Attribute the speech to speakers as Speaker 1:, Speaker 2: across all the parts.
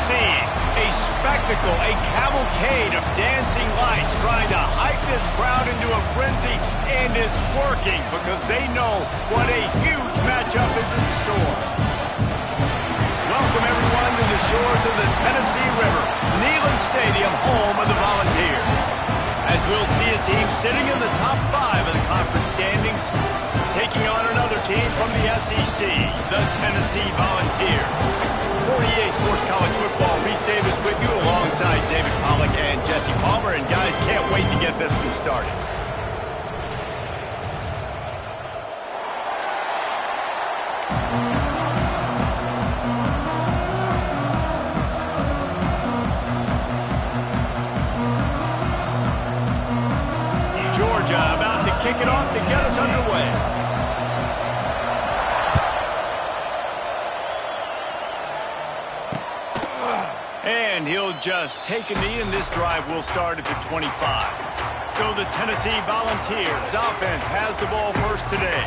Speaker 1: seeing a spectacle, a cavalcade of dancing lights trying to hype this crowd into a frenzy, and it's working because they know what a huge matchup is in store. Welcome, everyone, to the shores of the Tennessee River, Neyland Stadium, home of the Volunteers. As we'll see a team sitting in the top 5 of the conference standings, taking on another team from the SEC, the Tennessee Volunteers. For EA Sports College Football, Reese Davis with you alongside David Pollack and Jesse Palmer. And guys, can't wait to get this one started. Georgia about to kick it off to get us underway. And he'll just take a knee, and this drive will start at the 25. So the Tennessee Volunteers offense has the ball first today.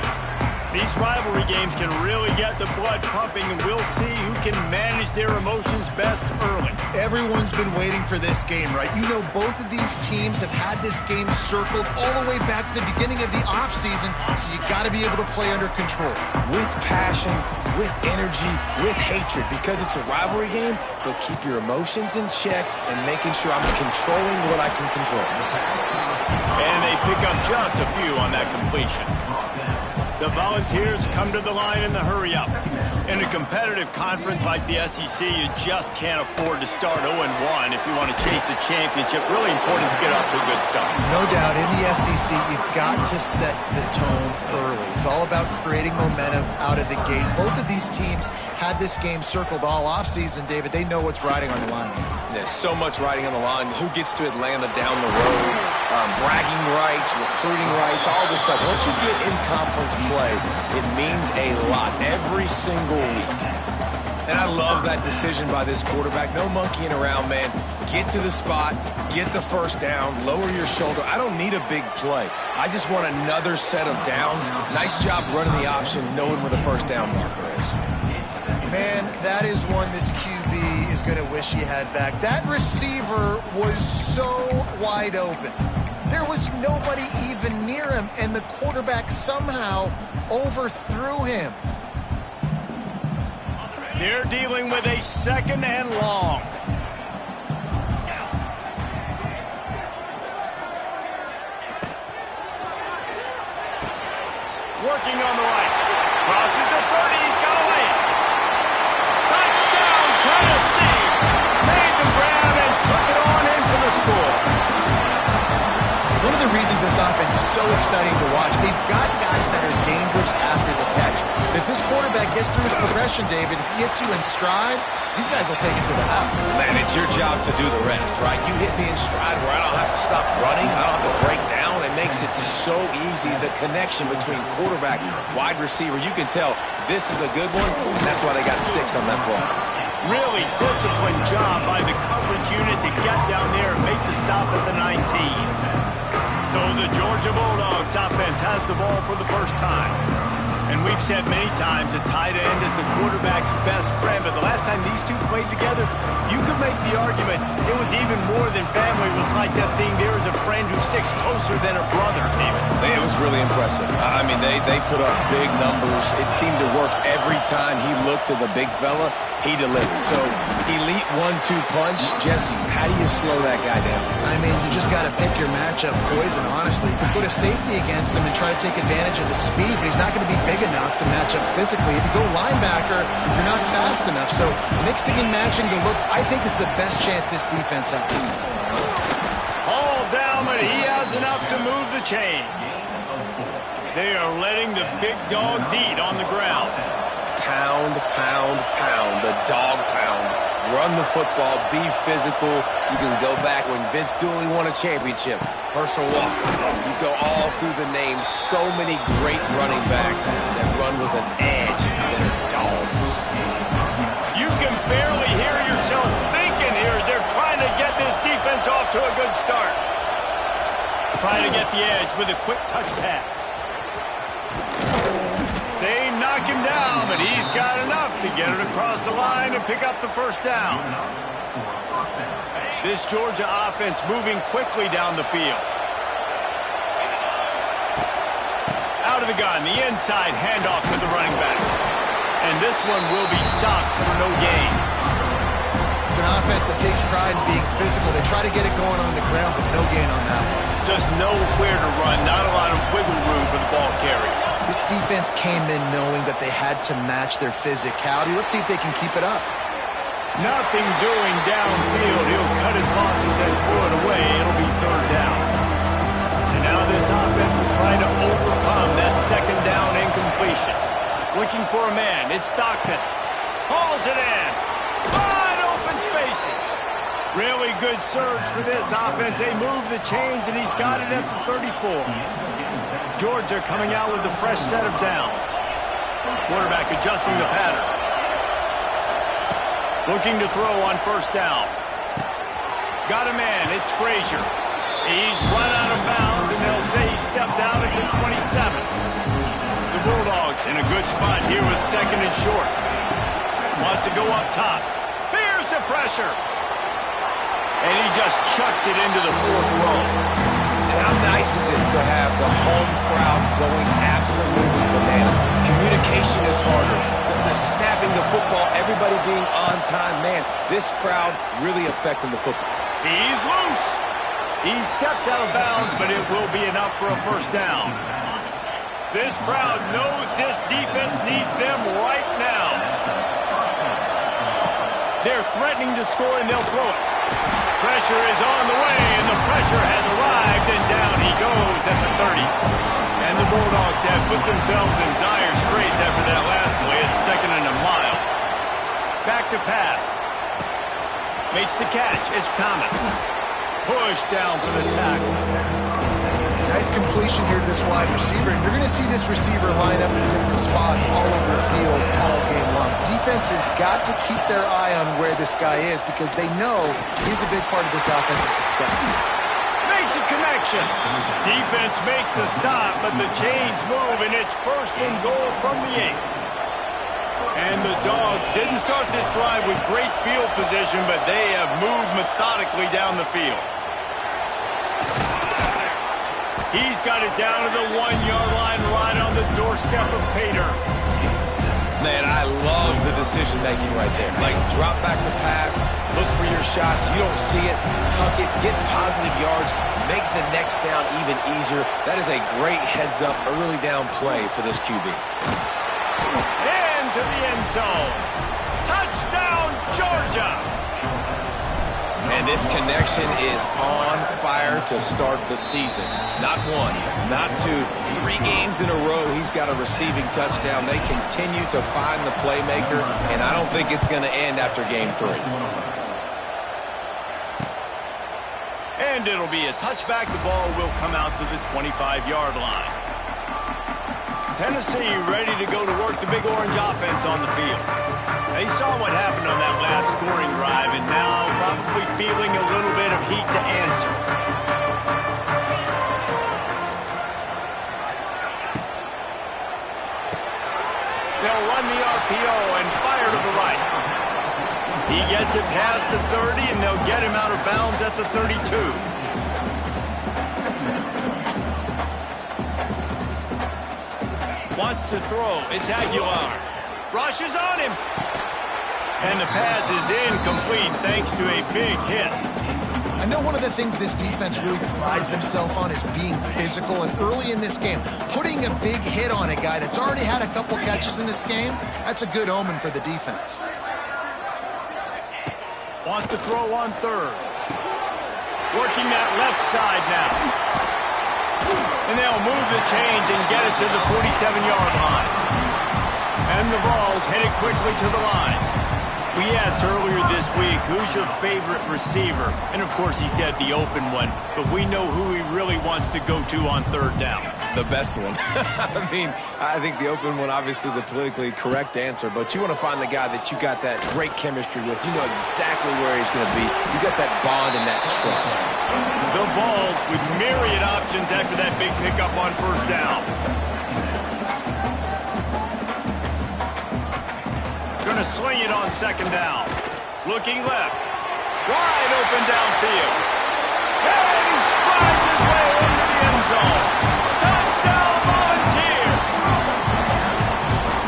Speaker 1: These rivalry games can really get the blood pumping, and we'll see who can manage their emotions best early.
Speaker 2: Everyone's been waiting for this game, right? You know, both of these teams have had this game circled all the way back to the beginning of the offseason, so you got to be able to play under control.
Speaker 3: With passion, with energy, with hatred, because it's a rivalry game, but keep your emotions in check and making sure I'm controlling what I can control.
Speaker 1: And they pick up just a few on that completion. The Volunteers come to the line in the hurry-up. In a competitive conference like the SEC, you just can't afford to start 0-1 if you want to chase a championship. Really important to get off to a good start.
Speaker 2: No doubt, in the SEC, you've got to set the tone early. It's all about creating momentum out of the gate. Both of these teams had this game circled all offseason, David. They know what's riding on the line.
Speaker 3: There's so much riding on the line. Who gets to Atlanta down the road? Bragging rights, recruiting rights, all this stuff. Once you get in conference play, it means a lot every single week. And I love that decision by this quarterback. No monkeying around, man. Get to the spot, get the first down, lower your shoulder. I don't need a big play. I just want another set of downs. Nice job running the option, knowing where the first down marker is.
Speaker 2: Man, that is one this QB is going to wish he had back. That receiver was so wide open. There was nobody even near him, and the quarterback somehow overthrew him.
Speaker 1: They're dealing with a 2nd and long. Working on the right. Crosses the 30. He's got a lead. Touchdown, Tennessee. Made the grab and took it on in for the score.
Speaker 2: One of the reasons this offense is so exciting to watch, they've got guys that are dangerous after the catch. If this quarterback gets through his progression, David, if he hits you in stride, these guys will take it to the house.
Speaker 3: Man, it's your job to do the rest, right? You hit me in stride where I don't have to stop running. I don't have to break down. It makes it so easy. The connection between quarterback, wide receiver, you can tell this is a good one, and that's why they got 6 on that play.
Speaker 1: Really disciplined job by the coverage unit to get down there and make the stop at the 19. So the Georgia Bulldogs offense has the ball for the first time. And we've said many times a tight end is the quarterback's best friend, but the last time these two played together, you could make the argument it was even more than family. It was like that thing, there is a friend who sticks closer than a brother, David.
Speaker 3: It was really impressive. I mean, they put up big numbers. It seemed to work every time he looked to the big fella. He delivered. So, elite 1-2 punch. Jesse, how do you slow that guy down?
Speaker 2: I mean, you just got to pick your matchup poison, honestly. You can put a safety against him and try to take advantage of the speed, but he's not going to be big enough to match up physically. If you go linebacker, you're not fast enough. So, mixing and matching the looks, I think, is the best chance this defense has.
Speaker 1: All down, but he has enough to move the chains. They are letting the big dogs eat on the ground.
Speaker 3: Pound, pound, pound, the dog pound. Run the football, be physical. You can go back when Vince Dooley won a championship. Herschel Walker. You go all through the names. So many great running backs that run with an edge that are dogs.
Speaker 1: You can barely hear yourself thinking here as they're trying to get this defense off to a good start. Trying to get the edge with a quick touch pass. They knock him down, but he's got enough to get it across the line and pick up the first down. This Georgia offense moving quickly down the field. Out of the gun, the inside handoff to the running back. And this one will be stopped for no gain.
Speaker 2: It's an offense that takes pride in being physical. They try to get it going on the ground, but no gain on that one.
Speaker 1: Just nowhere to run, not a lot of wiggle room for the ball carrier.
Speaker 2: This defense came in knowing that they had to match their physicality. Let's see if they can keep it up.
Speaker 1: Nothing doing downfield. He'll cut his losses and pull it away. It'll be third down. And now this offense will try to overcome that second down incompletion. Looking for a man. It's Stockton. Hauls it in. Wide open spaces. Really good surge for this offense. They move the chains, and he's got it at the 34. Georgia coming out with a fresh set of downs. Quarterback adjusting the pattern. Looking to throw on first down. Got a man. It's Frazier. He's run out of bounds, and they'll say he stepped out at the 27. The Bulldogs in a good spot here with second and short. Wants to go up top. Here's the pressure. And he just chucks it into the fourth row.
Speaker 3: And how nice is it to have the home crowd going absolutely bananas? Communication is harder. The snapping the football, everybody being on time. Man, this crowd really affecting the football.
Speaker 1: He's loose. He steps out of bounds, but it will be enough for a first down. This crowd knows this defense needs them right now. They're threatening to score, and they'll throw it. Pressure is on the way, and the pressure has arrived, and down he goes at the 30. And the Bulldogs have put themselves in dire straits after that last play. It's second and a mile. Back to pass. Makes the catch. It's Thomas. Push down for the tackle.
Speaker 2: Nice completion here to this wide receiver. And you're going to see this receiver line up in different spots all over the field all game long. Defense has got to keep their eye on where this guy is because they know he's a big part of this offense's success.
Speaker 1: Makes a connection. Defense makes a stop, but the chains move, and it's first and goal from the 8. And the Dogs didn't start this drive with great field position, but they have moved methodically down the field. He's got it down to the 1-yard line right on the doorstep of Pater.
Speaker 3: Man, I love the decision-making right there. Like, drop back to pass, look for your shots. You don't see it, tuck it, get positive yards, makes the next down even easier. That is a great heads-up, early down play for this QB.
Speaker 1: Into the end zone. Touchdown, Georgia!
Speaker 3: And this connection is on fire to start the season. Not one, not two, 3 games in a row he's got a receiving touchdown. They continue to find the playmaker, and I don't think it's going to end after game 3.
Speaker 1: And it'll be a touchback. The ball will come out to the 25-yard line. Tennessee ready to go to work the Big Orange offense on the field. They saw what happened on that last scoring drive, and now probably feeling a little bit of heat to answer. They'll run the RPO and fire to the right. He gets it past the 30, and they'll get him out of bounds at the 32. Wants to throw. It's Aguilar. Rushes on him. And the pass is incomplete thanks to a big hit.
Speaker 2: I know one of the things this defense really prides themselves on is being physical. And early in this game, putting a big hit on a guy that's already had a couple catches in this game, that's a good omen for the defense.
Speaker 1: Wants to throw on third. Working that left side now. And they'll move the chains and get it to the 47-yard line. And the Vols headed quickly to the line. We asked earlier this week, who's your favorite receiver? And, of course, he said the open one. But we know who he really wants to go to on third down.
Speaker 3: The best one. I mean, I think the open one, obviously the politically correct answer, but you want to find the guy that you got that great chemistry with. You know exactly where he's going to be. You got that bond and that trust.
Speaker 1: The Vols with myriad options after that big pickup on first down. Going to to sling it on second down. Looking left. Wide open downfield. And he strides his way into the end zone. Touchdown, Volunteer!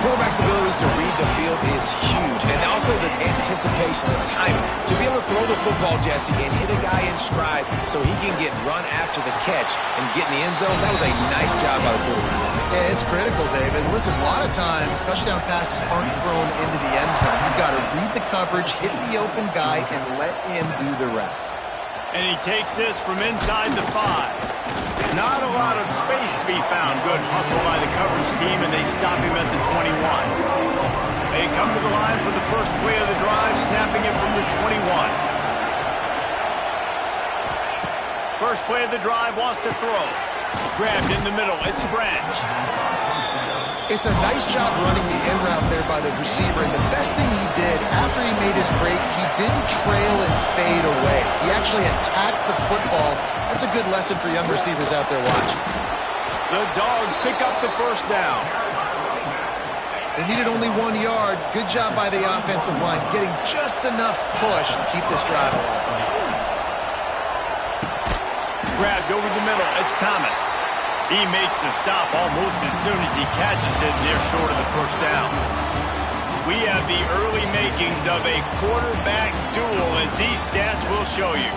Speaker 3: Quarterback's abilities to read the field is huge, and also the anticipation, the timing. To be able to throw the football, Jesse, and hit a guy in stride so he can get run after the catch and get in the end zone, that was a nice job by the quarterback.
Speaker 2: Yeah, it's critical, David. Listen, a lot of times, touchdown passes aren't thrown into the end zone. You've got to read the coverage, hit the open guy, and let him do the rest.
Speaker 1: And he takes this from inside the 5. Not a lot of space to be found. Good hustle by the coverage team, and they stop him at the 21. They come to the line for the first play of the drive, snapping it from the 21. First play of the drive, wants to throw. Grabbed in the middle. It's Branch.
Speaker 2: It's a nice job running the in route there by the receiver, and the best thing he did after he made his break, he didn't trail and fade away. He actually attacked the football. That's a good lesson for young receivers out there watching.
Speaker 1: The Dogs pick up the first down.
Speaker 2: They needed only 1 yard. Good job by the offensive line, getting just enough push to keep this drive alive.
Speaker 1: Grabbed over the middle. It's Thomas. He makes the stop almost as soon as he catches it, and they're short of the first down. We have the early makings of a quarterback duel, as these stats will show you.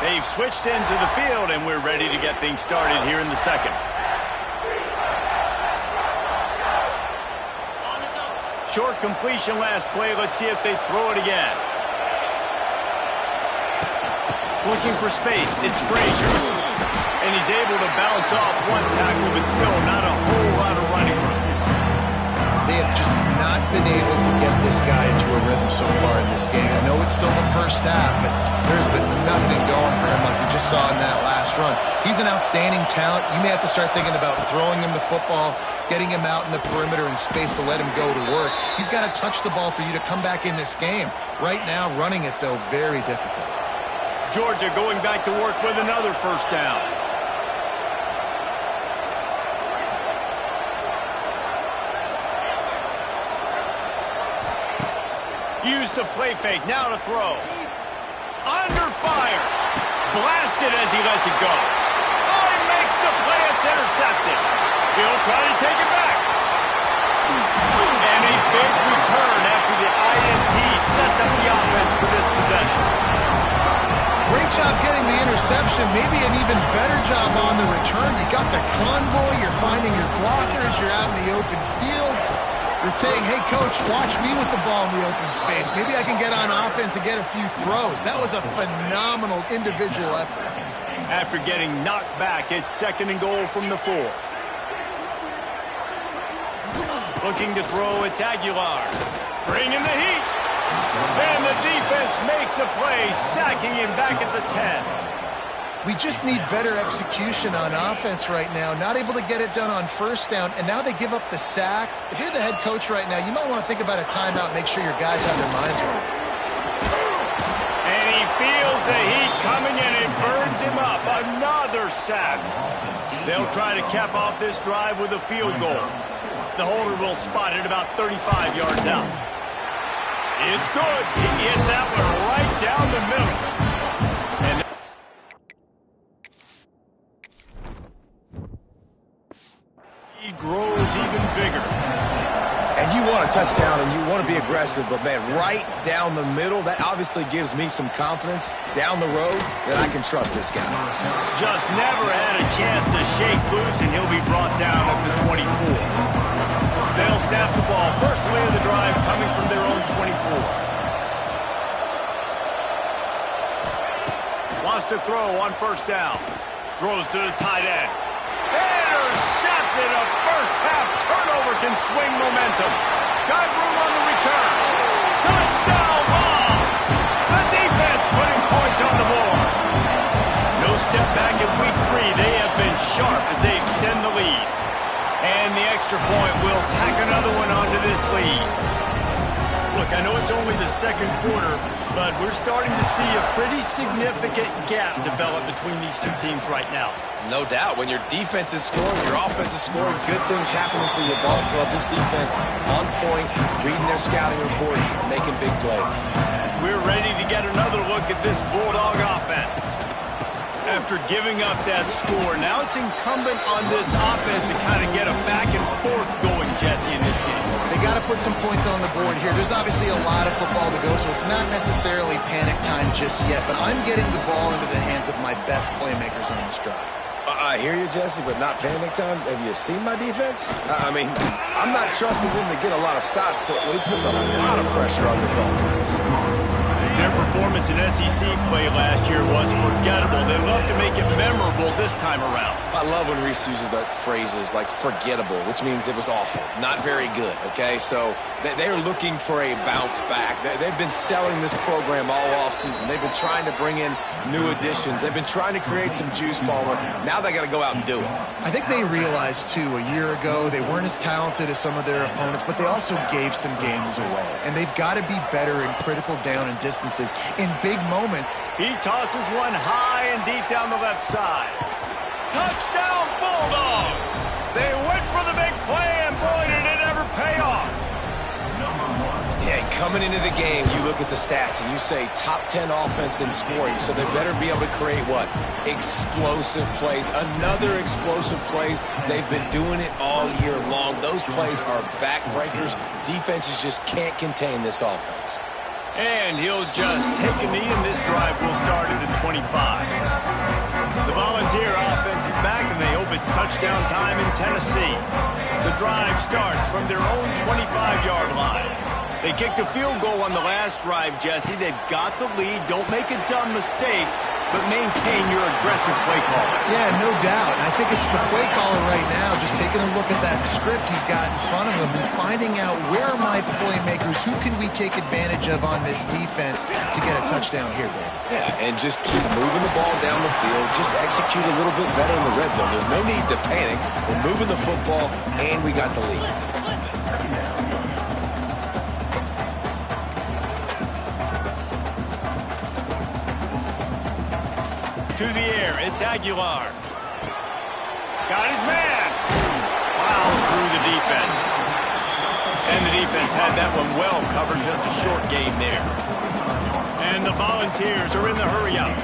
Speaker 1: They've switched into the field, and we're ready to get things started here in the second. Short completion last play. Let's see if they throw it again. Looking for space. It's Frazier. And he's able to bounce off one tackle, but still not a whole lot of running room.
Speaker 2: They have just not been able to get this guy into a rhythm so far in this game. I know it's still the first half, but there's been nothing going for him like we just saw in that last run. He's an outstanding talent. You may have to start thinking about throwing him the football, getting him out in the perimeter in space to let him go to work. He's got to touch the ball for you to come back in this game. Right now, running it, though, very difficult.
Speaker 1: Georgia going back to work with another first down. Use the play fake, now to throw. Under fire. Blasted as he lets it go. Oh, he makes the play, it's intercepted. He'll try to take it back. And a big return after the INT sets up the offense for this possession.
Speaker 2: Great job getting the interception. Maybe an even better job on the return. You got the convoy, you're finding your blockers, you're out in the open field. You're saying, hey, coach, watch me with the ball in the open space. Maybe I can get on offense and get a few throws. That was a phenomenal individual effort.
Speaker 1: After getting knocked back, it's 2nd and goal from the 4. Looking to throw, it's Aguilar. Bringing the heat. And the defense makes a play, sacking him back at the 10.
Speaker 2: We just need better execution on offense right now. Not able to get it done on first down, and now they give up the sack. If you're the head coach right now, you might want to think about a timeout, make sure your guys have their minds right.
Speaker 1: And he feels the heat coming, and it burns him up. Another sack. They'll try to cap off this drive with a field goal. The holder will spot it about 35 yards out. It's good. He hit that one right down the middle. And he grows even bigger.
Speaker 3: And you want a touchdown and you want to be aggressive, but man, right down the middle, that obviously gives me some confidence down the road that I can trust this guy.
Speaker 1: Just never had a chance to shake loose, and he'll be brought down at the 24. They'll snap the ball. First play of the drive coming from their own 24. Wants to throw on first down. Throws to the tight end. Intercepted. A first-half turnover can swing momentum. Got room on the return. Touchdown ball. The defense putting points on the board. No step back in week 3. They have been sharp as they extend the lead. And the extra point will tack another one onto this lead. look, I know it's only the second quarter, but we're starting to see a pretty significant gap develop between these two teams right now.
Speaker 3: No doubt. When your defense is scoring, your offense is scoring, good things happening for your ball club. This defense on point, reading their scouting report, making big plays.
Speaker 1: We're ready to get another look at this Bulldog offense. After giving up that score, now it's incumbent on this offense to kind of get a back and forth going, Jesse, in this game.
Speaker 2: They got to put some points on the board here. There's obviously a lot of football to go, so it's not necessarily panic time just yet, but I'm getting the ball into the hands of my best playmakers on this drive.
Speaker 3: I hear you, Jesse, but not panic time. Have you seen my defense? I mean, I'm not trusting them to get a lot of stops, so it puts a lot of pressure on this offense.
Speaker 1: Their performance in SEC play last year was forgettable. They'd love to make it memorable this time around.
Speaker 3: I love when Reese uses that phrases like forgettable, which means it was awful, not very good, okay? So they're looking for a bounce back. They've been selling this program all offseason. They've been trying to bring in new additions. They've been trying to create some juice, Palmer. Now they got to go out and do it.
Speaker 2: I think they realized, too, a year ago they weren't as talented as some of their opponents, but they also gave some games away. And they've got to be better in critical down and distances in big moment.
Speaker 1: He tosses one high and deep down the left side. Touchdown, Bulldogs! They went for the big play, and boy, did it ever pay off.
Speaker 3: Yeah, coming into the game, you look at the stats and you say top 10 offense in scoring, so they better be able to create what? Explosive plays. Another explosive plays. They've been doing it all year long. Those plays are backbreakers. Defenses just can't contain this offense.
Speaker 1: And he'll just take a knee, and this drive will start at the 25. The Volunteer offense is back, and they hope it's touchdown time in Tennessee. The drive starts from their own 25-yard line. They kicked a field goal on the last drive, Jesse. They've got the lead. Don't make a dumb mistake, but maintain your aggressive play call.
Speaker 2: Yeah, no doubt. And I think it's the play caller right now just taking a look at that script he's got in front of him and finding out where are my playmakers, who can we take advantage of on this defense to get a touchdown here, Dave.
Speaker 3: Yeah, and just keep moving the ball down the field. Just execute a little bit better in the red zone. There's no need to panic. We're moving the football, and we got the lead.
Speaker 1: To the air, it's Aguilar. Got his man. Plows through the defense. And the defense had that one well covered, just a short game there. And the Volunteers are in the hurry-up.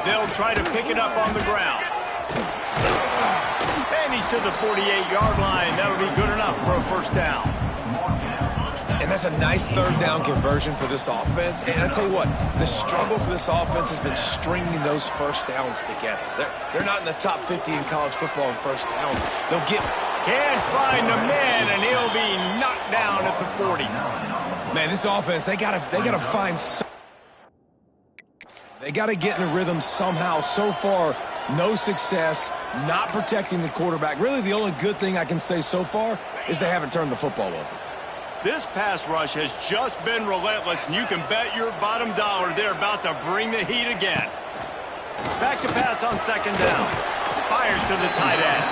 Speaker 1: They'll try to pick it up on the ground. And he's to the 48-yard line. That'll be good enough for a first down.
Speaker 3: And that's a nice third down conversion for this offense. And I tell you what, the struggle for this offense has been stringing those first downs together. They're not in the top 50 in college football in first downs. They'll get...
Speaker 1: Can't find a man, and he'll be knocked down at the 40.
Speaker 3: Man, this offense, they gotta find some... They gotta get in a rhythm somehow. So far, no success, not protecting the quarterback. Really, the only good thing I can say so far is they haven't turned the football over.
Speaker 1: This pass rush has just been relentless, and you can bet your bottom dollar they're about to bring the heat again. Back to pass on second down. Fires to the tight end.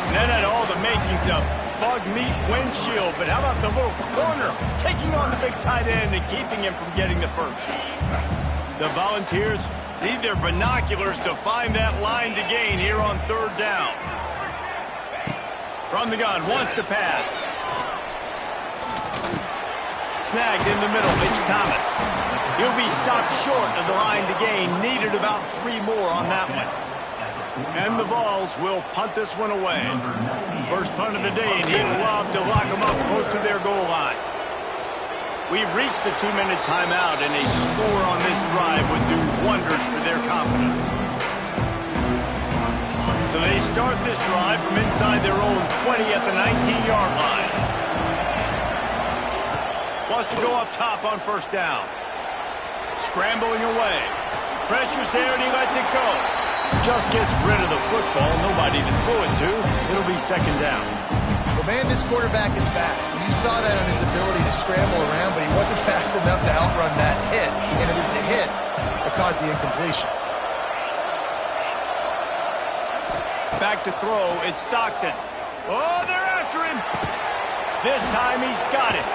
Speaker 1: And that had all the makings of bug meat windshield, but how about the little corner taking on the big tight end and keeping him from getting the first? The Volunteers need their binoculars to find that line to gain here on third down. From the gun, wants to pass. Snagged in the middle, it's Thomas. He'll be stopped short of the line to gain. Needed about 3 more on that one. And the Vols will punt this one away. First punt of the day, and he'd love to lock them up close to their goal line. We've reached the 2-minute timeout, and a score on this drive would do wonders for their confidence. So they start this drive from inside their own 20 at the 19-yard line. Wants to go up top on first down. Scrambling away. Pressure's there, and he lets it go. Just gets rid of the football. Nobody to throw it to. It'll be second down.
Speaker 2: Well, man, this quarterback is fast. You saw that on his ability to scramble around, but he wasn't fast enough to outrun that hit. And it was the hit that caused the incompletion.
Speaker 1: back to throw. It's Stockton. Oh, they're after him. This time he's got it.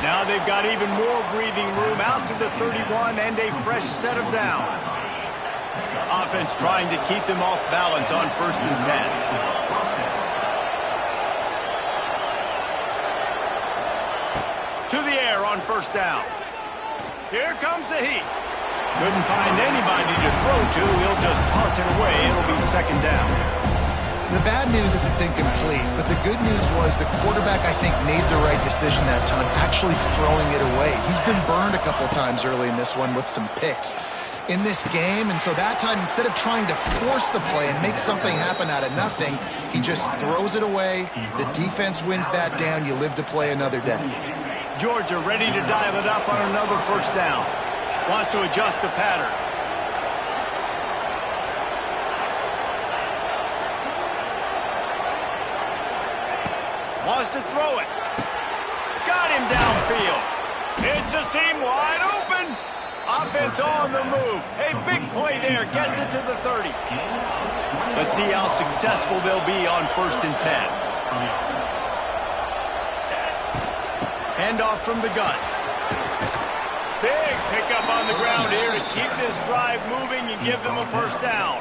Speaker 1: Now they've got even more breathing room out to the 31 and a fresh set of downs. Offense trying to keep them off balance on 1st and 10. To the air on 1st down. Here comes the heat. Couldn't find anybody to throw to. He'll just toss it away. It'll be 2nd down.
Speaker 2: The bad news is it's incomplete, but the good news was the quarterback, I think, made the right decision that time, actually throwing it away. He's been burned a couple times early in this one with some picks in this game, and so that time, instead of trying to force the play and make something happen out of nothing, he just throws it away. The defense wins that down. You live to play another day.
Speaker 1: Georgia ready to dial it up on another 1st down. Wants to adjust the pattern. Wants to throw it. Got him downfield. It's a seam wide open. Offense on the move. A big play there. Gets it to the 30. Let's see how successful they'll be on 1st and 10. Handoff from the gun. Big pickup on the ground here to keep this drive moving and give them a 1st down.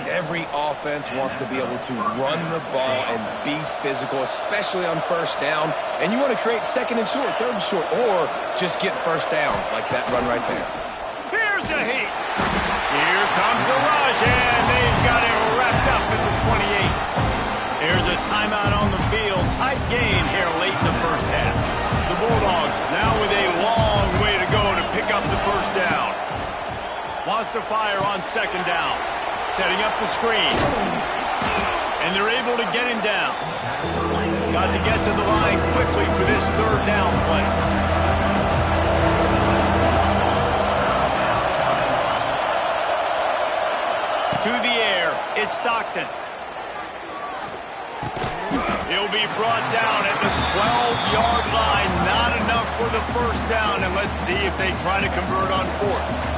Speaker 3: Every offense wants to be able to run the ball and be physical, especially on 1st down. And you want to create 2nd and short, 3rd and short, or just get 1st downs like that run right there.
Speaker 1: Here's the heat. Here comes the rush, and they've got it wrapped up at the 28. There's a timeout on the field. Tight game here late in the 1st half. The Bulldogs now with a long way to go to pick up the 1st down. Wants to fire on 2nd down. Setting up the screen. And they're able to get him down. Got to get to the line quickly for this 3rd down play. To the air, it's Stockton. He'll be brought down at the 12-yard line. Not enough for the 1st down, and let's see if they try to convert on 4th.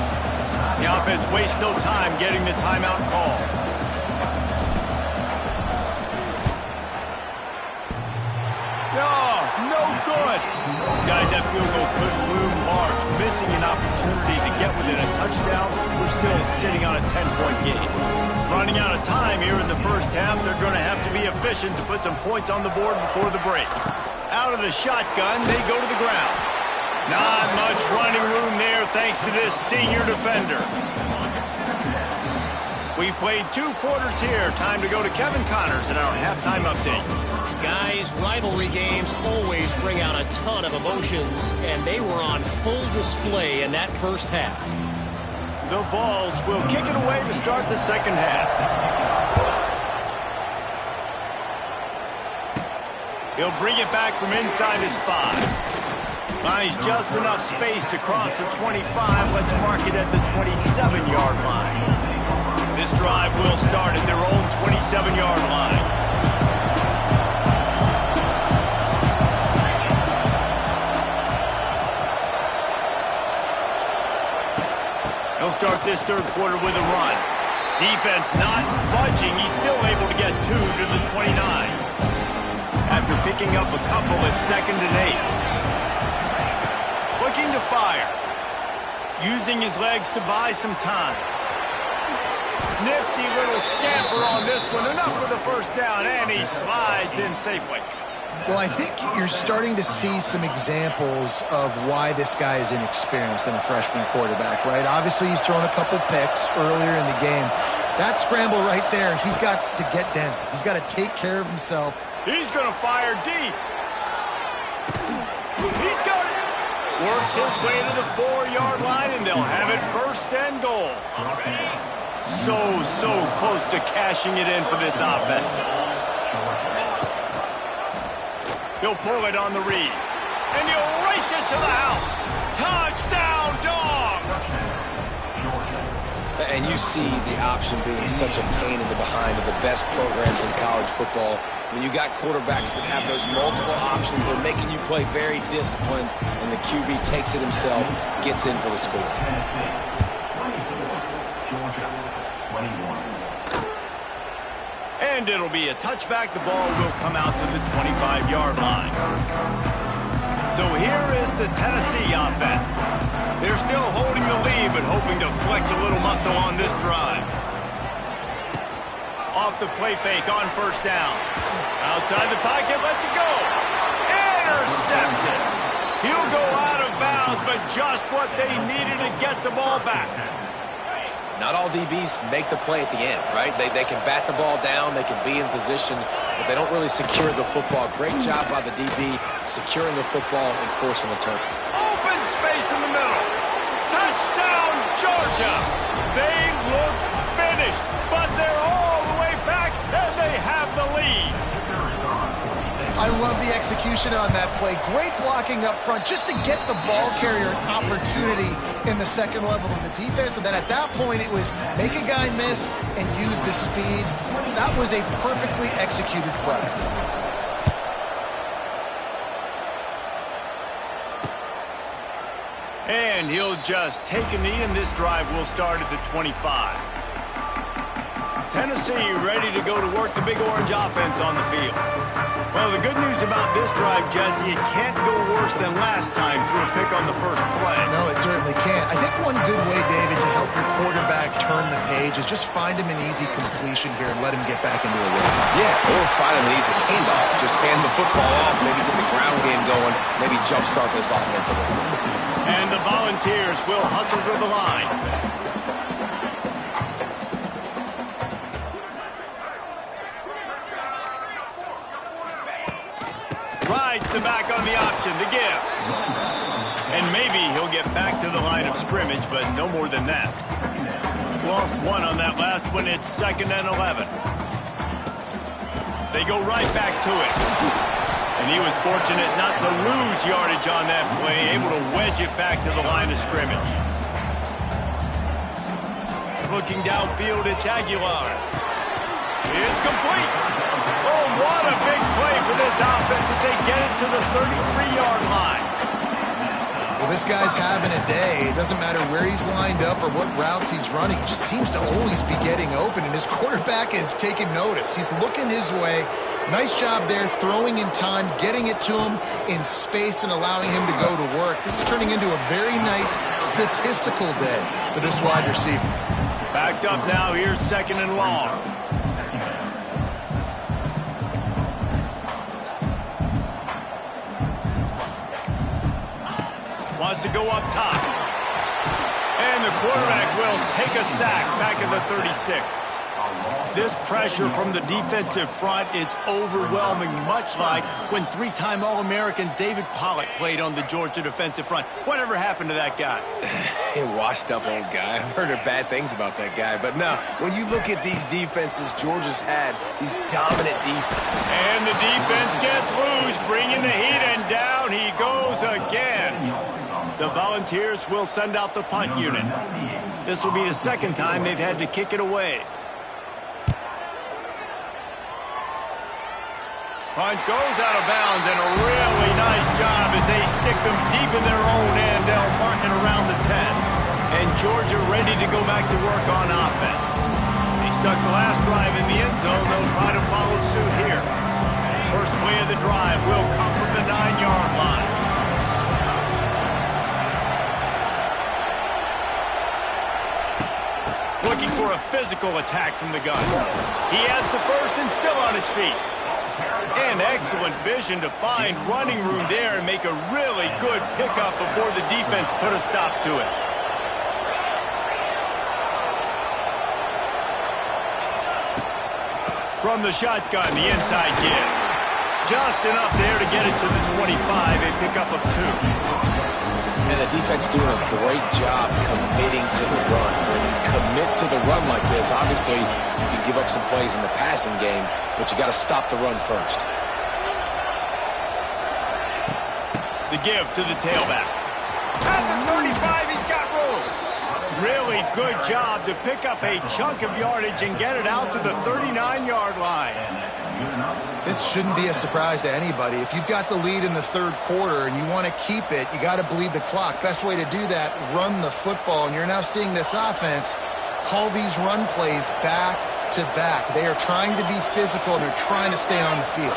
Speaker 1: The offense wastes no time getting the timeout call. No good. Guys, that field goal could loom large. Missing an opportunity to get within a touchdown. We're still sitting on a 10-point game. Running out of time here in the 1st half. They're going to have to be efficient to put some points on the board before the break. Out of the shotgun, they go to the ground. Not much running room there thanks to this senior defender. We've played 2 quarters here. Time to go to Kevin Connors in our halftime update.
Speaker 4: Guys, rivalry games always bring out a ton of emotions, and they were on full display in that 1st half.
Speaker 1: The Vols will kick it away to start the 2nd half. He'll bring it back from inside his 5. Finds just enough space to cross the 25. Let's mark it at the 27-yard line. This drive will start at their own 27-yard line. He'll start this 3rd quarter with a run. Defense not budging. He's still able to get 2 to the 29. After picking up a couple at 2nd and 8. Looking to fire. Using his legs to buy some time. Nifty little scamper on this one. Enough for the 1st down, and he slides in safely.
Speaker 2: Well, I think you're starting to see some examples of why this guy is inexperienced in a freshman quarterback, right? Obviously, he's thrown a couple picks earlier in the game. That scramble right there, he's got to get down. He's got to take care of himself.
Speaker 1: He's going to fire deep. He's got it. Works his way to the 4-yard line, and they'll have it 1st and goal. So close to cashing it in for this offense. He'll pull it on the read. And he'll race it to the house. Touchdown, Dogs!
Speaker 3: And you see the option being such a pain in the behind of the best programs in college football. When you got quarterbacks that have those multiple options, they're making you play very disciplined, and the QB takes it himself, gets in for the score.
Speaker 1: And it'll be a touchback. The ball will come out to the 25-yard line. So here is the Tennessee offense. They're still holding the lead, but hoping to flex a little muscle on this drive. Off the play fake on first down. Outside the pocket, lets it go. Intercepted. He'll go out of bounds, but just what they needed to get the ball back.
Speaker 3: Not all DBs make the play at the end, right? They can bat the ball down, they can be in position, but they don't really secure the football. Great job by the DB securing the football and forcing the turn.
Speaker 1: Open space in the middle. Touchdown, Georgia. They look finished, but they're all the way back, and they have the lead.
Speaker 2: I love the execution on that play. Great blocking up front just to get the ball carrier an opportunity in the second level of the defense. And then at that point, it was make a guy miss and use the speed. That was a perfectly executed play.
Speaker 1: And he'll just take a knee, and this drive will start at the 25. Tennessee ready to go to work the Big Orange offense on the field. Well, the good news about this drive, Jesse, it can't go worse than last time through a pick on the first play.
Speaker 2: No, it certainly can't. I think one good way, David, to help your quarterback turn the page is just find him an easy completion here and let him get back into a rhythm.
Speaker 3: Yeah, or find him an easy handoff. Just hand the football off, maybe get the ground game going, maybe jumpstart this offense a little bit.
Speaker 1: And the Volunteers will hustle to the line. Rides the back on the option, the give. And maybe he'll get back to the line of scrimmage, but no more than that. Lost one on that last one. It's 2nd and 11. They go right back to it. And he was fortunate not to lose yardage on that play, able to wedge it back to the line of scrimmage. Looking downfield, it's Aguilar. It's complete. Oh, what a big play for this offense as they get it to the 33-yard line.
Speaker 2: Well, this guy's having a day. It doesn't matter where he's lined up or what routes he's running. He just seems to always be getting open, and his quarterback is taking notice. He's looking his way. Nice job there, throwing in time, getting it to him in space and allowing him to go to work. This is turning into a very nice statistical day for this wide receiver.
Speaker 1: Backed up now, here's 2nd and long. Wants to go up top. And the quarterback will take a sack back at the 36. This pressure from the defensive front is overwhelming, much like when 3-time All-American David Pollock played on the Georgia defensive front. Whatever happened to that guy?
Speaker 3: A washed-up old guy. I've heard bad things about that guy. But no, when you look at these defenses Georgia's had, these dominant defenses.
Speaker 1: And the defense gets loose, bringing the heat, and down he goes again. The Volunteers will send out the punt unit. This will be the 2nd time they've had to kick it away. Punt goes out of bounds, and a really nice job as they stick them deep in their own end. They'll mark it around the 10. And Georgia ready to go back to work on offense. They stuck the last drive in the end zone. They'll try to follow suit here. First play of the drive will come from the 9-yard line. Looking for a physical attack from the gun. He has the first and still on his feet. And excellent vision to find running room there and make a really good pickup before the defense put a stop to it. From the shotgun, the inside give. Just enough there to get it to the 25, a pickup of 2.
Speaker 3: And the defense doing a great job committing to the run. When you commit to the run like this, obviously you can give up some plays in the passing game, but you got to stop the run first.
Speaker 1: The give to the tailback. At the 35, he's got room. Really good job to pick up a chunk of yardage and get it out to the 39-yard line.
Speaker 2: This shouldn't be a surprise to anybody. If you've got the lead in the 3rd quarter and you want to keep it, you got to bleed the clock. Best way to do that, run the football. And you're now seeing this offense call these run plays back back-to-back. They are trying to be physical, and they're trying to stay on the field.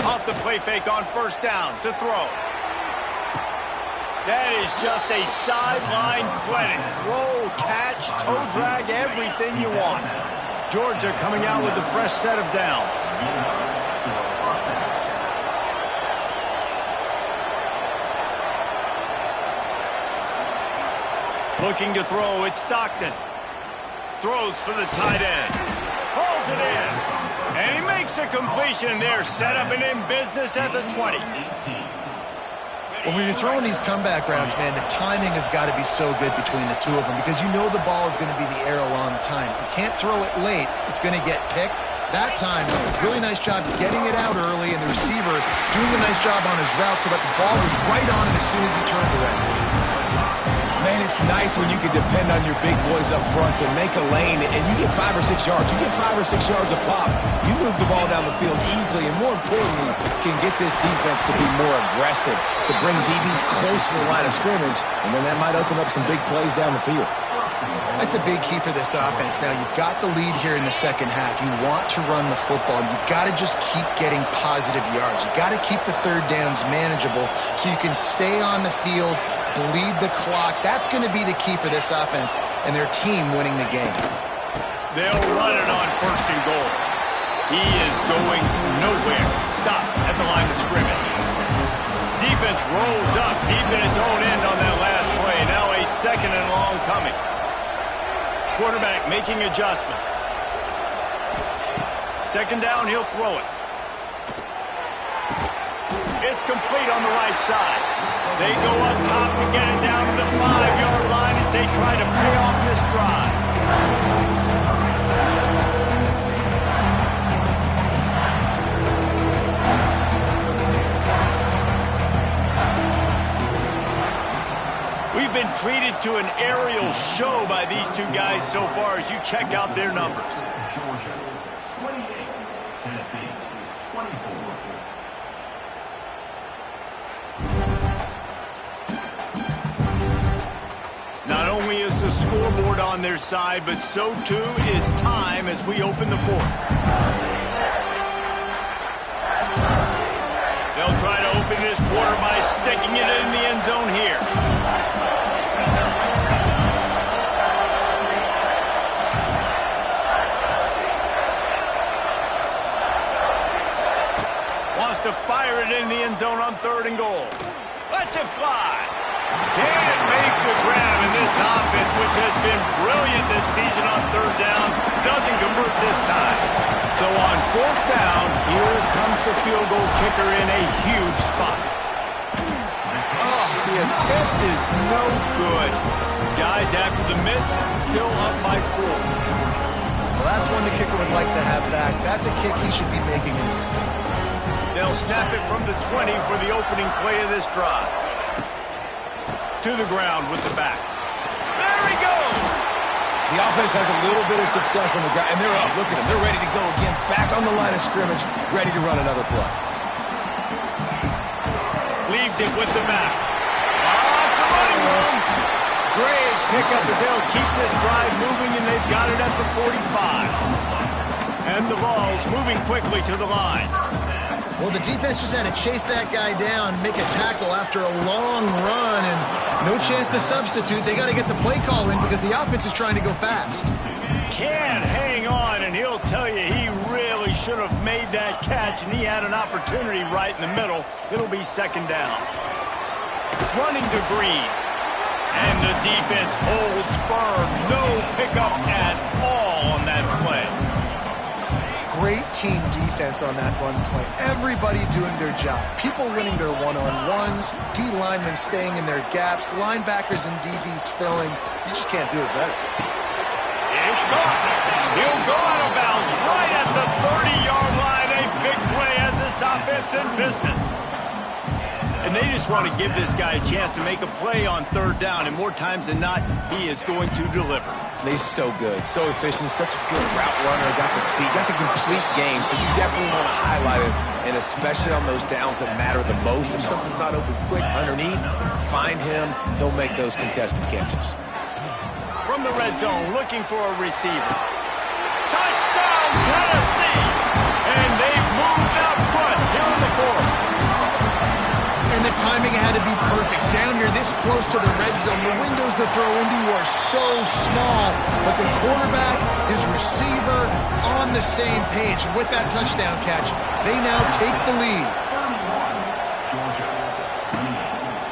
Speaker 1: Off the play fake on first down to throw. That is just a sideline clinic. Throw, catch, toe drag, everything you want. Georgia coming out with a fresh set of downs. Looking to throw, it's Stockton. Throws for the tight end. Hauls it in. And he makes a completion there. Set up and in business at the 20.
Speaker 2: When you're throwing these comeback routes, man, the timing has got to be so good between the two of them because you know the ball is going to be the air a long time. You can't throw it late. It's going to get picked. That time, really nice job getting it out early, and the receiver doing a nice job on his route so that the ball was right on him as soon as he turned around.
Speaker 3: Man, it's nice when you can depend on your big boys up front to make a lane, and you get 5 or 6 yards. You get 5 or 6 yards a pop. You move the ball down the field easily, and more importantly, can get this defense to be more aggressive, to bring DBs close to the line of scrimmage, and then that might open up some big plays down the field.
Speaker 2: That's a big key for this offense. Now, you've got the lead here in the second half. You want to run the football. You've got to just keep getting positive yards. You've got to keep the third downs manageable so you can stay on the field, bleed the clock. That's going to be the key for this offense and their team winning the game.
Speaker 1: They'll run it on first and goal. He is going nowhere. Stop at the line of scrimmage. Defense rolls up deep in its own end on that last play. Now a second and long coming. Quarterback making adjustments. Second down, he'll throw it. It's complete on the right side. They go up top to get it down to the 5-yard line as they try to pay off this drive. We've been treated to an aerial show by these two guys so far as you check out their numbers.
Speaker 5: Georgia, 28, Tennessee, 24.
Speaker 1: Not only is the scoreboard on their side, but so too is time as we open the fourth. They'll try to open this quarter by sticking it in the end zone here. Wants to fire it in the end zone on third and goal. Lets it fly. Can't make the grab, and this offense, which has been brilliant this season on third down, doesn't convert this time. So on fourth down, here comes the field goal kicker in a huge spot. Oh, the attempt is no good. Guys, after the miss, still up by 4.
Speaker 2: Well, that's one the kicker would like to have back. That's a kick he should be making in his sleep.
Speaker 1: They'll snap it from the 20 for the opening play of this drive. To the ground with the back. There he goes!
Speaker 3: The offense has a little bit of success on the ground, and they're up. Look at them. They're ready to go again. Back on the line of scrimmage, ready to run another play.
Speaker 1: Leaves it with the back. Lots of running room. Great pickup as they'll keep this drive moving, and they've got it at the 45. And the ball's moving quickly to the line.
Speaker 2: Well, the defense just had to chase that guy down, make a tackle after a long run, and no chance to substitute. They got to get the play call in because the offense is trying to go fast.
Speaker 1: Can't hang on, and he'll tell you he really should have made that catch, and he had an opportunity right in the middle. It'll be second down. Running to Green, and the defense holds firm. No pickup at all on that play.
Speaker 2: Great team defense on that run play. Everybody doing their job. People winning their one-on-ones, D linemen staying in their gaps, linebackers and DBs filling. You just can't do it better.
Speaker 1: It's caught. He'll go out of bounds right at the 30-yard line. A big play as this offense in business. And they just want to give this guy a chance to make a play on third down, and more times than not, he is going to deliver.
Speaker 3: He's so good, so efficient, such a good route runner, got the speed, got the complete game, so you definitely want to highlight him, and especially on those downs that matter the most. If something's not open quick underneath, find him, he'll make those contested catches.
Speaker 1: From the red zone, looking for a receiver. Touchdown, Tennessee! And they've moved out front here in the fourth.
Speaker 2: And the timing had to be perfect. Down here this close to the red zone, the windows to throw into are so small, but the quarterback, his receiver, on the same page. And with that touchdown catch, they now take the lead.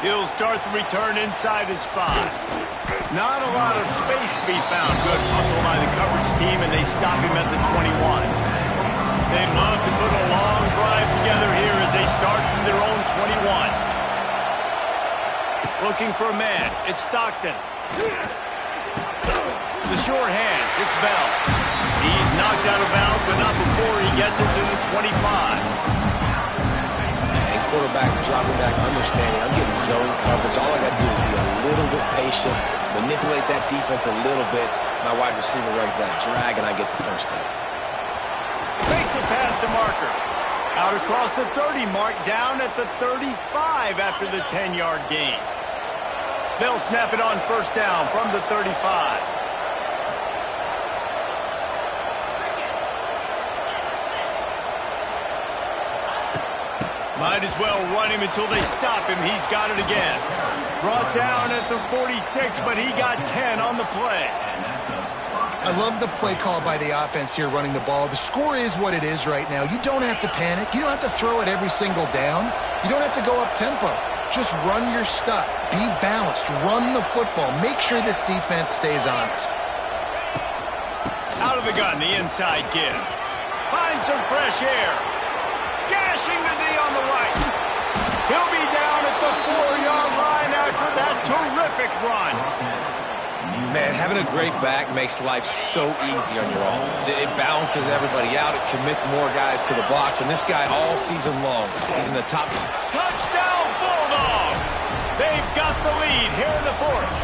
Speaker 1: He'll start the return inside his 5. Not a lot of space to be found. Good hustle by the coverage team, and they stop him at the 21. They'd love to put a long drive together here as they start from their own 21. Looking for a man. It's Stockton. The short hands. It's Bell. He's knocked out of bounds, but not before he gets it to the 25.
Speaker 3: Quarterback dropping back, understanding I'm getting zone coverage. All I got to do is be a little bit patient, manipulate that defense a little bit. My wide receiver runs that drag, and I get the first down.
Speaker 1: Makes a pass to Marker. Out across the 30 mark, down at the 35 after the 10-yard gain. They'll snap it on first down from the 35. Might as well run him until they stop him. He's got it again. Brought down at the 46, but he got 10 on the play.
Speaker 2: I love the play call by the offense here running the ball. The score is what it is right now. You don't have to panic. You don't have to throw it every single down. You don't have to go up tempo. Just run your stuff. Be balanced. Run the football. Make sure this defense stays honest.
Speaker 1: Out of the gun, the inside give. Find some fresh air. Gashing the knee on the right. He'll be down at the 4-yard line after that terrific run.
Speaker 3: Man, having a great back makes life so easy on your offense. It balances everybody out. It commits more guys to the blocks. And this guy all season long, he's in the top.
Speaker 1: Touchdown, Bulldogs! They've got the lead here in the fourth.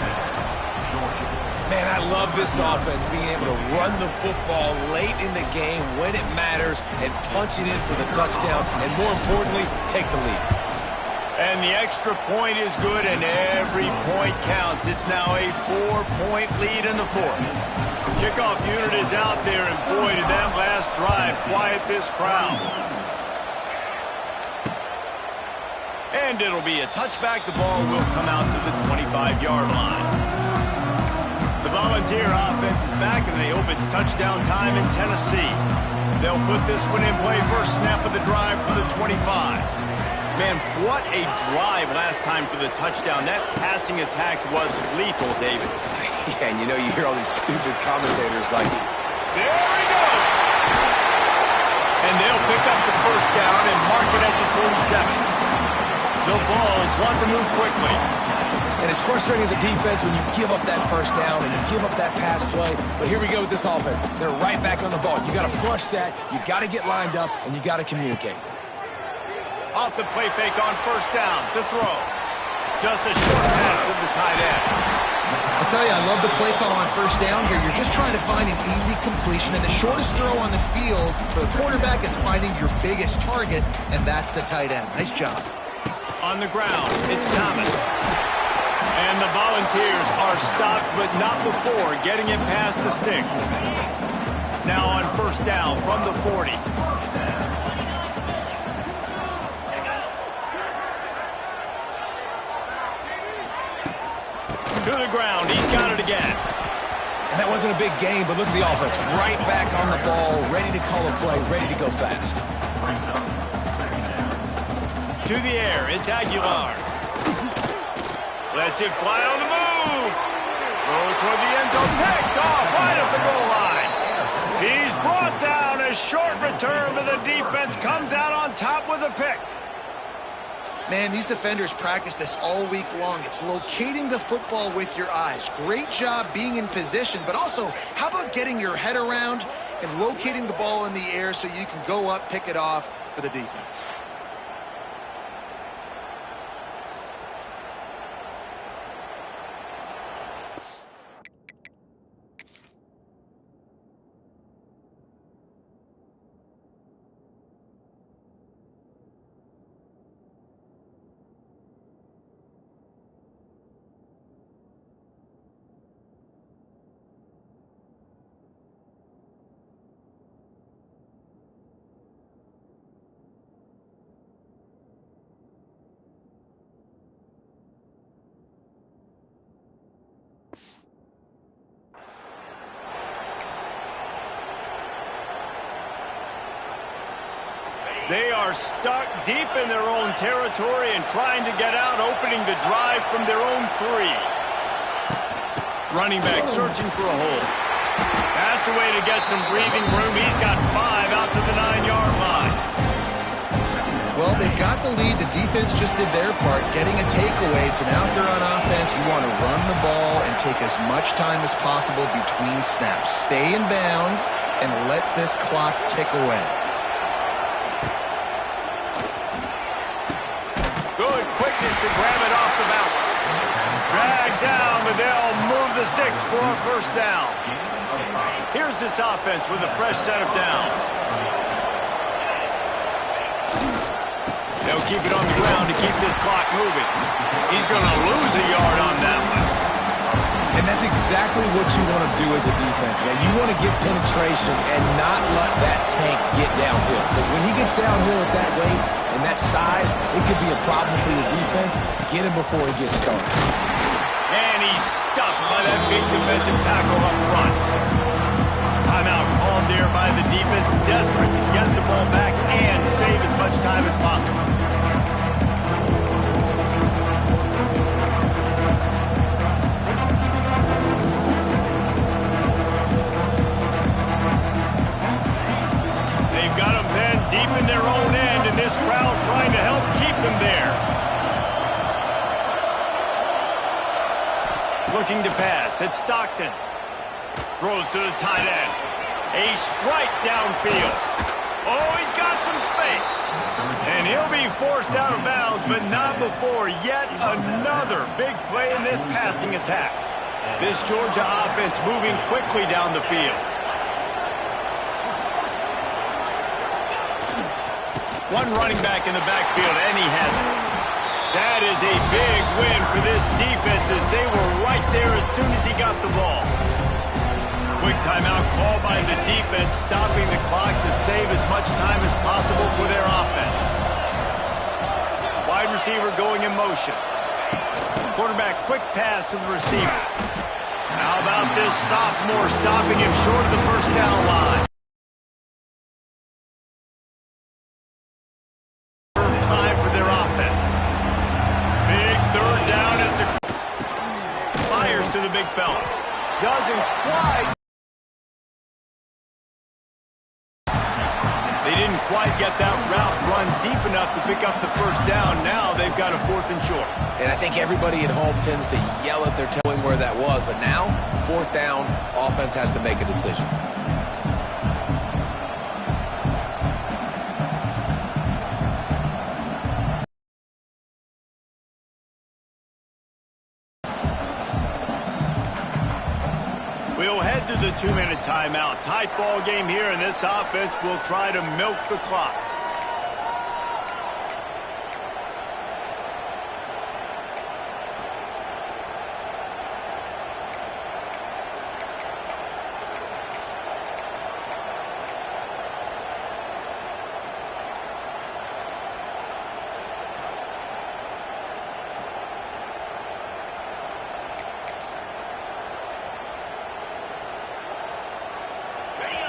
Speaker 3: Man, I love this offense, being able to run the football late in the game when it matters and punch it in for the touchdown, and more importantly, take the lead.
Speaker 1: And the extra point is good, and every point counts. It's now a 4-point lead in the fourth. The kickoff unit is out there, and boy, did that last drive quiet this crowd. And it'll be a touchback. The ball will come out to the 25-yard line. The Volunteer offense is back, and they hope it's touchdown time in Tennessee. They'll put this one in play. First snap of the drive from the 25. Man, what a drive last time for the touchdown. That passing attack was lethal, David.
Speaker 3: Yeah, and you know, you hear all these stupid commentators like,
Speaker 1: there he goes! And they'll pick up the first down and mark it at the 47. The Vols want to move quickly.
Speaker 3: and it's frustrating as a defense when you give up that first down and you give up that pass play. But here we go with this offense. They're right back on the ball. You got to flush that. You got to get lined up, and you got to communicate.
Speaker 1: Off the play fake on first down to throw. Just a short pass to the tight end.
Speaker 2: I'll tell you, I love the play call on first down here. You're just trying to find an easy completion, and the shortest throw on the field for the quarterback is finding your biggest target, and that's the tight end. Nice job.
Speaker 1: On the ground, it's Thomas. And the Volunteers are stopped, but not before getting it past the sticks. Now on first down from the 40. To the ground, he's got it again.
Speaker 3: And that wasn't a big game, but look at the offense. Right back on the ball, ready to call a play, ready to go fast.
Speaker 1: To the air, it's Aguilar. Lets it fly on the move. Roll toward the end zone, picked off right at the goal line. He's brought down. A short return, but the defense comes out on top with a pick.
Speaker 2: Man, these defenders practice this all week long. It's locating the football with your eyes. Great job being in position, but also, how about getting your head around and locating the ball in the air so you can go up, pick it off for the defense.
Speaker 1: They are stuck deep in their own territory and trying to get out, opening the drive from their own 3. Running back searching for a hole. That's a way to get some breathing room. He's got 5 out to the 9-yard line.
Speaker 2: Well, they've got the lead. The defense just did their part, getting a takeaway. So now if you're on offense, you want to run the ball and take as much time as possible between snaps. Stay in bounds and let this clock tick away.
Speaker 1: Good quickness to grab it off the balance. Drag down, but they'll move the sticks for a first down. Here's this offense with a fresh set of downs. They'll keep it on the ground to keep this clock moving. He's going to lose a yard on that one.
Speaker 3: And that's exactly what you want to do as a defense, man. You want to get penetration and not let that tank get downhill. Because when he gets downhill at that rate and that size, it could be a problem for your defense. Get him before he gets started.
Speaker 1: And he's stuffed by that big defensive tackle up front. Timeout called there by the defense, desperate to get the ball back and save as much time as possible. They've got them then deep in their own end, and this crowd trying to help keep them there. Looking to pass, it's Stockton. Throws to the tight end. A strike downfield. Oh, he's got some space. And he'll be forced out of bounds, but not before yet another big play in this passing attack. This Georgia offense moving quickly down the field. One running back in the backfield, and he has it. That is a big win for this defense as they were right there as soon as he got the ball. Quick timeout call by the defense, stopping the clock to save as much time as possible for their offense. Wide receiver going in motion. Quarterback quick pass to the receiver. How about this sophomore stopping him short of the first down line? Time for their offense. Big third down as the fires to the big fella. Doesn't quite. They didn't quite get that route run deep enough to pick up the first down. Now they've got a 4th and short.
Speaker 3: And I think everybody at home tends to yell at their telling where that was. But now, 4th down, offense has to make a decision.
Speaker 1: We'll head to the 2-minute timeout. Tight ball game here, and this offense will try to milk the clock.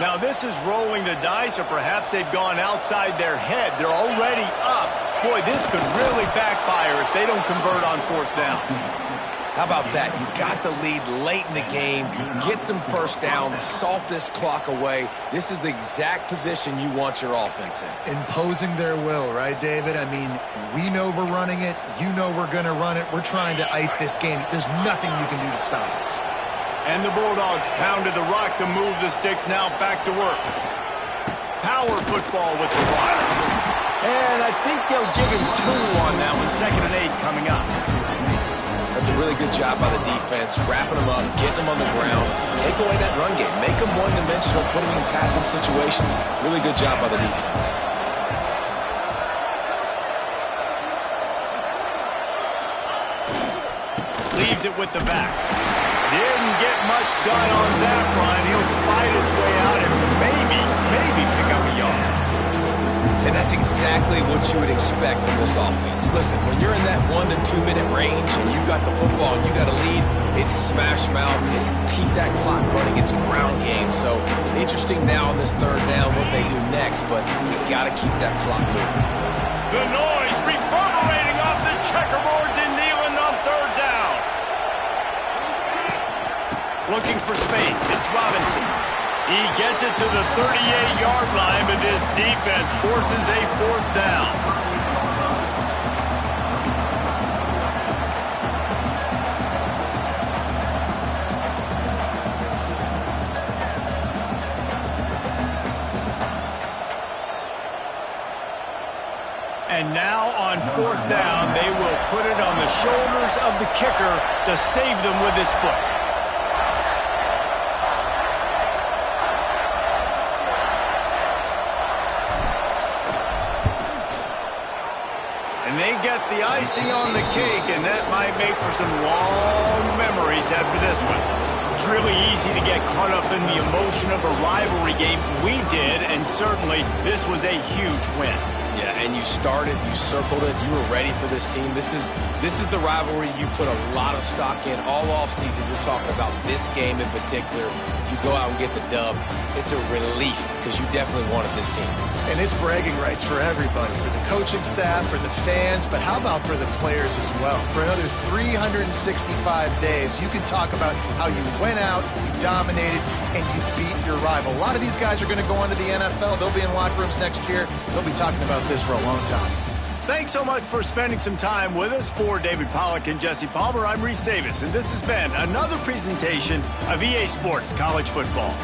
Speaker 1: Now this is rolling the dice, or perhaps they've gone outside their head. They're already up. Boy, this could really backfire if they don't convert on 4th down.
Speaker 3: How about that? You got the lead late in the game. Get some first downs. Salt this clock away. This is the exact position you want your offense in.
Speaker 2: Imposing their will, right, David? I mean, we know we're running it. You know we're going to run it. We're trying to ice this game. There's nothing you can do to stop us.
Speaker 1: And the Bulldogs pounded the rock to move the sticks. Now back to work. Power football with the rock. And I think they'll give him 2 on that one. 2nd and 8 coming up.
Speaker 3: That's a really good job by the defense, wrapping them up, getting them on the ground, take away that run game, make them one-dimensional, put them in passing situations. Really good job by the defense.
Speaker 1: Leaves it with the back. Didn't get much done on that run. He'll fight his way out and maybe pick up a yard.
Speaker 3: And That's exactly what you would expect from this offense. Listen, when you're in that 1 to 2 minute range and you got the football and you got a lead, it's smash mouth, it's keep that clock running, it's ground game. So interesting now on this third down what they do next, but you got to keep that clock moving.
Speaker 1: The noise reverberating off the checkerboards in Neyland on third down. Looking for space, it's Robinson. He gets it to the 38-yard line, but this defense forces a fourth down. And now on fourth down, they will put it on the shoulders of the kicker to save them with his foot. And they get the icing on the cake, and that might make for some long memories after this one. It's really easy to get caught up in the emotion of a rivalry game. We did, and certainly this was a huge win.
Speaker 3: Yeah, and you started, you circled it, you were ready for this team. This is the rivalry you put a lot of stock in all offseason. You're talking about this game in particular. You go out and get the dub. It's a relief because you definitely wanted this team.
Speaker 2: And it's bragging rights for everybody, for the coaching staff, for the fans, but how about for the players as well? For another 365 days, you can talk about how you went out, you dominated, and you beat your rival. A lot of these guys are going to go on to the NFL. They'll be in locker rooms next year. They'll be talking about this for a long time.
Speaker 1: Thanks so much for spending some time with us. For David Pollack and Jesse Palmer, I'm Reese Davis, and this has been another presentation of EA Sports College Football.